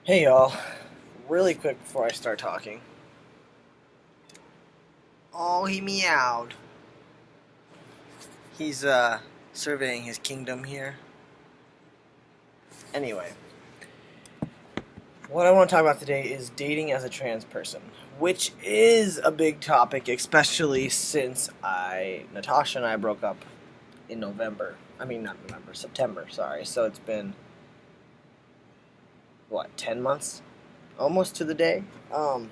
Hey y'all, really quick before I start talking. Oh, he meowed. He's surveying his kingdom here. Anyway, what I want to talk about today is dating as a trans person, which is a big topic, especially since Natasha and I broke up in November. I mean, not November, September, sorry. So it's been, what, 10 months? Almost to the day. That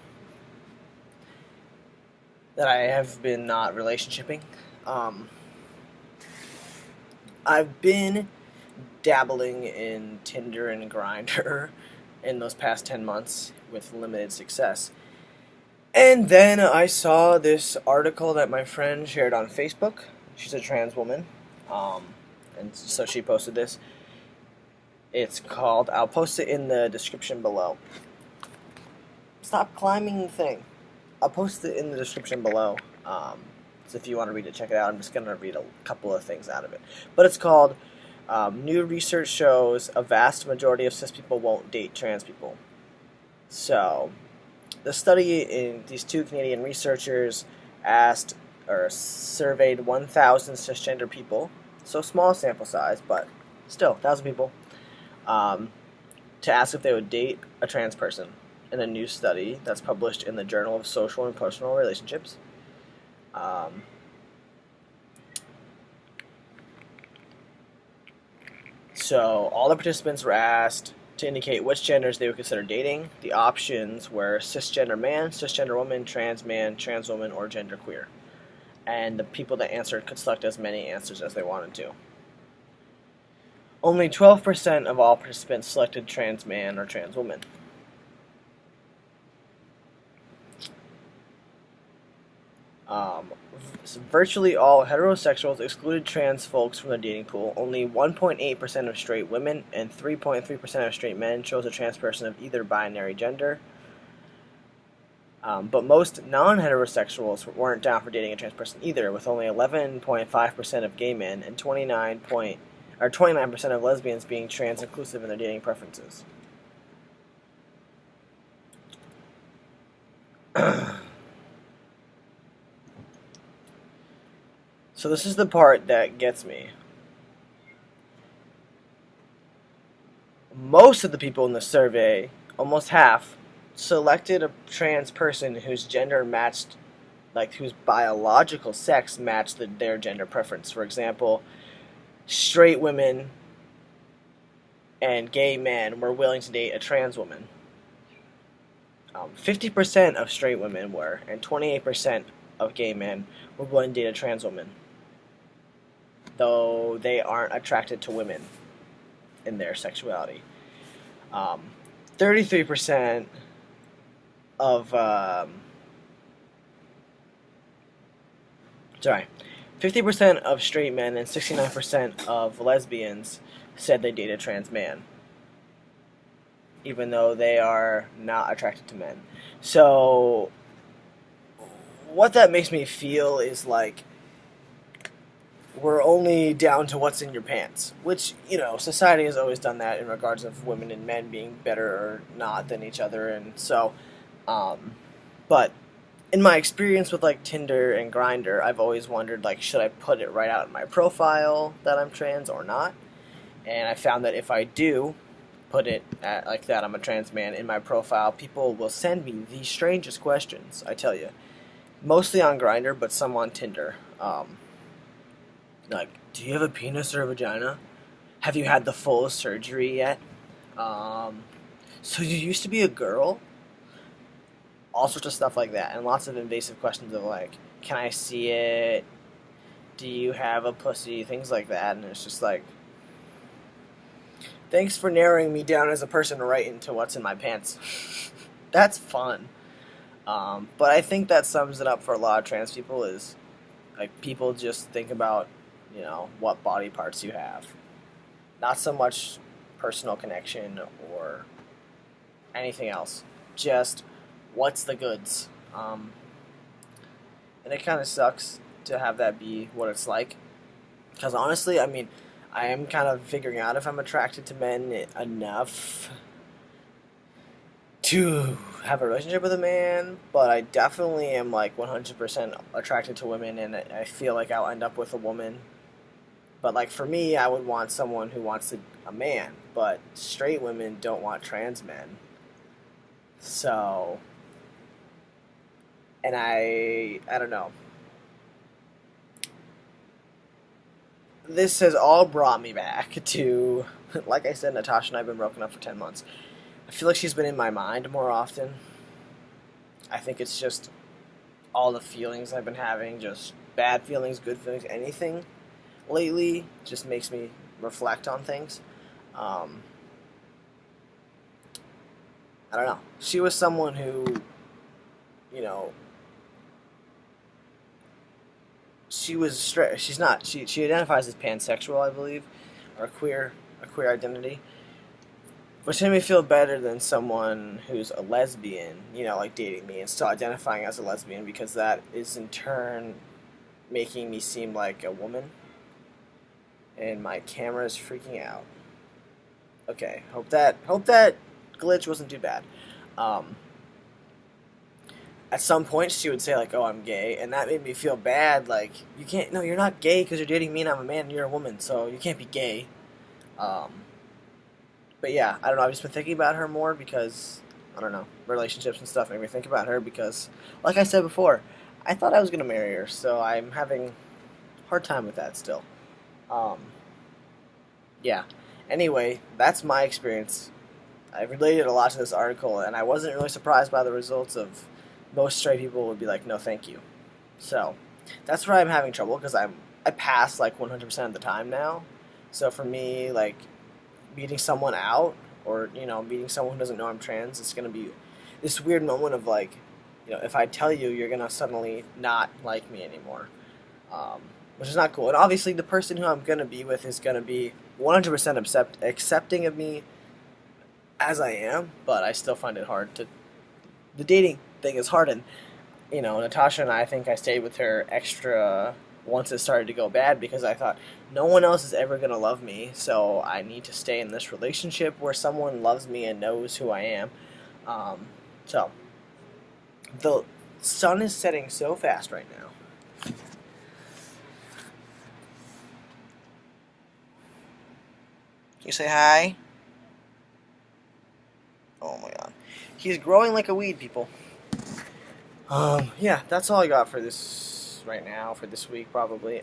I have been not relationshiping. Um, I've been dabbling in Tinder and Grindr in those past 10 months with limited success. And then I saw this article that my friend shared on Facebook. She's a trans woman. Um, and so she posted this. It's called, I'll post it in the description below. Stop climbing the thing. I'll post it in the description below. So if you want to read it, check it out. I'm just going to read a couple of things out of it. But it's called New Research Shows a Vast Majority of Cis People Won't Date Trans People. So, the study in these two Canadian researchers asked or surveyed 1,000 cisgender people. So small sample size, but still, 1,000 people. To ask if they would date a trans person in a new study that's published in the Journal of Social and Personal Relationships. So all the participants were asked to indicate which genders they would consider dating. The options were cisgender man, cisgender woman, trans man, trans woman, or genderqueer. And the people that answered could select as many answers as they wanted to. Only 12% of all participants selected trans man or trans woman. Virtually all heterosexuals excluded trans folks from the dating pool. Only 1.8% of straight women and 3.3% of straight men chose a trans person of either binary gender. But most non-heterosexuals weren't down for dating a trans person either, with only 11.5% of gay men and 29% of lesbians being trans inclusive in their dating preferences. So this is the part that gets me. Most of the people in the survey, almost half, selected a trans person whose gender matched, like whose biological sex matched their gender preference. For example, straight women and gay men were willing to date a trans woman. 50% of straight women were, and 28% of gay men were willing to date a trans woman, though they aren't attracted to women in their sexuality. 33% of, 50% of straight men and 69% of lesbians said they date a trans man, even though they are not attracted to men. So, what that makes me feel is like we're only down to what's in your pants, which, society has always done that in regards of women and men being better or not than each other. And so, but in my experience with like Tinder and Grindr, I've always wondered, like, should I put it right out in my profile that I'm trans or not? And I found that if I do put it at, like that I'm a trans man in my profile, people will send me the strangest questions, I tell you. Mostly on Grindr, but some on Tinder. Like, do you have a penis or a vagina? Have you had the full surgery yet? So you used to be a girl? All sorts of stuff like that, and lots of invasive questions of like, can I see it? Do you have a pussy? Things like that, and it's just like, thanks for narrowing me down as a person right into what's in my pants. That's fun. But I think that sums it up for a lot of trans people is, like, people just think about, what body parts you have. Not so much personal connection or anything else. Just what's the goods. And it kind of sucks to have that be what it's like. Because honestly, I mean, I am kind of figuring out if I'm attracted to men enough to have a relationship with a man, but I definitely am like 100% attracted to women, and I feel like I'll end up with a woman. But like for me, I would want someone who wants a man, but straight women don't want trans men. So, and I don't know. This has all brought me back to, like I said, Natasha and I have been broken up for 10 months. I feel like she's been in my mind more often. I think it's just all the feelings I've been having, just bad feelings, good feelings, anything lately just makes me reflect on things. Um, I don't know. She was someone who, you know, she was straight. She's not. She identifies as pansexual, I believe, or a queer identity. Which made me feel better than someone who's a lesbian, like dating me and still identifying as a lesbian, because that is in turn making me seem like a woman. And my camera is freaking out. Okay, hope that glitch wasn't too bad. Um, at some point she would say like, "Oh, I'm gay," and that made me feel bad. Like, you can't. No, you're not gay because you're dating me and I'm a man and you're a woman, so you can't be gay. Um, but yeah, I don't know. I've just been thinking about her more because I don't know, relationships and stuff make me think about her because, like I said before, I thought I was gonna marry her, so I'm having a hard time with that still. Um, yeah. Anyway, that's my experience. I related a lot to this article, and I wasn't really surprised by the results of most straight people would be like, no, thank you. So that's where I'm having trouble because I pass like 100% of the time now. So for me, like meeting someone out or meeting someone who doesn't know I'm trans, it's gonna be this weird moment of like, if I tell you, you're gonna suddenly not like me anymore, um, which is not cool. And obviously, the person who I'm gonna be with is gonna be 100% accepting of me as I am, but I still find it hard to. The dating thing is hard, and Natasha and I think I stayed with her extra once it started to go bad because I thought no one else is ever gonna love me, so I need to stay in this relationship where someone loves me and knows who I am. So the sun is setting so fast right now. Can you say hi? Oh my god. He's growing like a weed, people. Yeah, that's all I got for this right now, for this week, probably.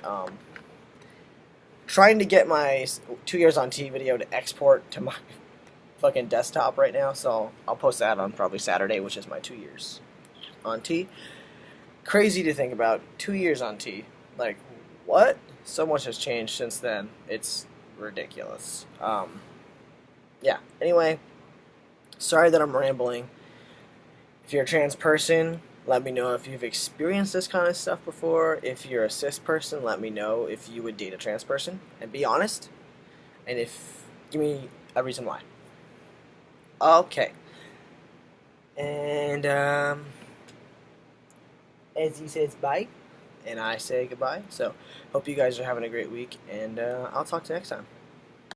Trying to get my 2 years on T video to export to my fucking desktop right now, so I'll post that on probably Saturday, which is my 2 years on T. Crazy to think about, 2 years on T. Like, what? So much has changed since then. It's ridiculous. Yeah, anyway, sorry that I'm rambling. If you're a trans person, let me know if you've experienced this kind of stuff before. If you're a cis person, let me know if you would date a trans person. And be honest. And give me a reason why. Okay. And, as he says bye, and I say goodbye. So, hope you guys are having a great week, and I'll talk to you next time.